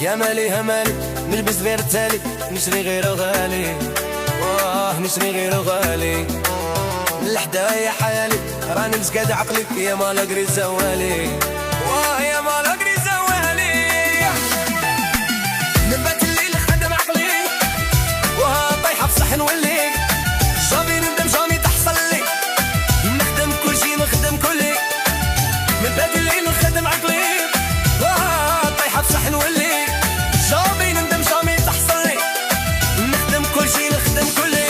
يا مالي يا مالي نلبس غير التالي، نشري غير غالي، واه نشري غير غالي. من حدايا حالي راني مسقاد عقلي، يا مال اقري زوالي، واه يا مال اقري زوالي. نبات الليل خدم عقلي، واه طايحه في صحن ولي، جامي ندم جامي تحصل لي، نخدم كل شي نخدم كلي. نبات الليل خدم عقلي، واه طايحه في صحن ولي، جامي ندم جامي تحصل لي، نخدم كل شي نخدم كلي.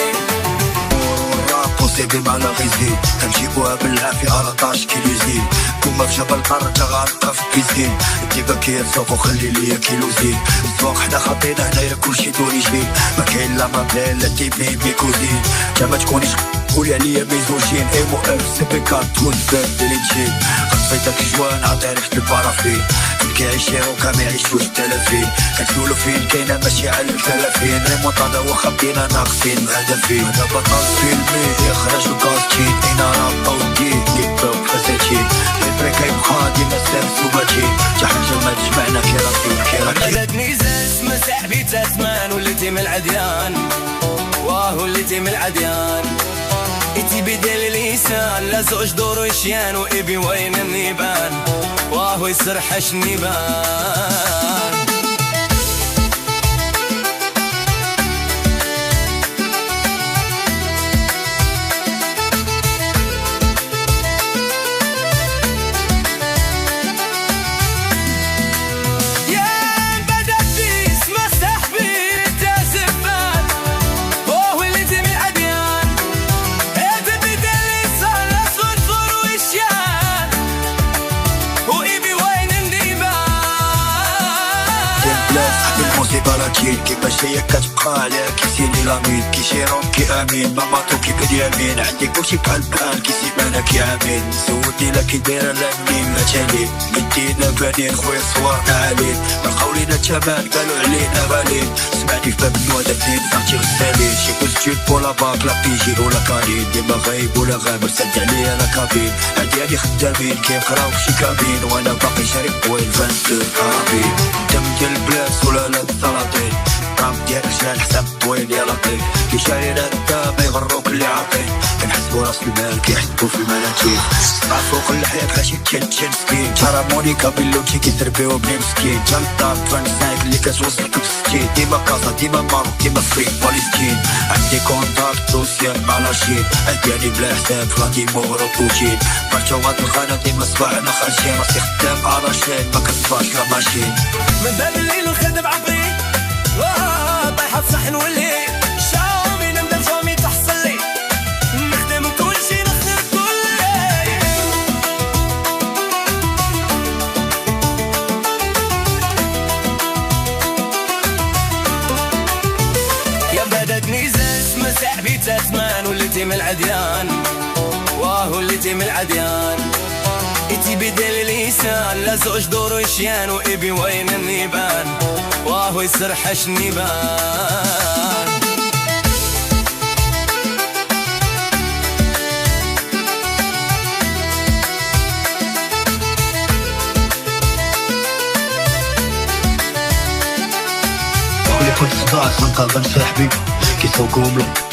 بوسيبل مع لا غيزين كنجيبوها بالعافية على 12 كيلو زين. كوما في جبل قرة غارقة في الكيزين، ديما كيرزوق وخلي ليا كيلو زين. السوق حدا خاطينا هنايا كلشي دوري جبين، ما كاين لا مابلين لا تيبي ميكوزين. تا ما تكونيش قولي عليا ميزوجين، ام او اف سي بي كار تكون باب ديليتشين. خطيتك جوان عطي ريحة البارافين، كيعيش يروكا ما يعيشوش التلافين. كتقولو فين كاينة ماشي على التلافين، ريمونتادا واخا بدينا ناقصين هدفين. انا بطل فيلمي يخرج الكاستين، انا راب او دين يبقاو بفساتين. البريك يبقى ديما سالس وباتين، تا حاجة ما تجمعنا كي راسي وكي راكي. بداتني زاز ما صاحبي تاتمان، وليتي من العديان، واه وليتي من العديان. إتي بدل اللسان لا زوج دور وشيان، وإبي وين النيبان، واه يسرحش النيبان. بلاكين كيفاش هي كتبقى عليها كيسيني لامين، كيشيرون كي امين ماماتو كي بنيامين. عندي كلشي بحال بحال كيسيبانا كي عامين، سولتي لا كي دايره لا منين ما تالين. مدينا بانين خويا صوارنا عالين، بقاو لينا تمام قالوا علينا غالين. سمعني في باب النوادة اثنين صاحتي غسالين، شي كوستيم بولا باك لا بيجي ولا كانين، ديما غايب ولا غابر سد عليا لا كابين. عندي هادي خدامين كيقراو في شي كابين، وانا باقي شاري بوين 22 كابين. دم ديال البلاس ولا لا السلاطين، رام ديال رجال حساب طويل يا لطيف. كي شاري ردا ما يغروك اللي عاطين، كنحسبو راس المال كيحسبو في المناكير. صباح فوق اللحية بحاشي تشن سكين، هارمونيكا بيلوتي كيتربيو بني مسكين. جنطار 25 اللي كتوصلك ب60، ديما كازا ديما ماروك ديما فري باليستين. عندي كونتاكت دوسيان مع لاشين، عندي بلا حساب غادي مغرو بوتين. برشا واد الغانا ديما صباحنا خارجين، راسي خدام على شين ما كنطفاش لا ماشين. من باب الليل وخدم عقلي، واه طايحة في صحن ولي، شاومي ندم جامي تحصل لي، نخدم كل شي نخدم كلي. يا بدتني زاز ما صاحبي تاتمان، وليتي من العديان، واه وليتي من العديان. إتي بدل اللسان لا زوج دور وشيان، وإبي وين النيبان، واه يسرحش النيبان. كل كنت صداع سنقابل صاحبي كيسوقو ملك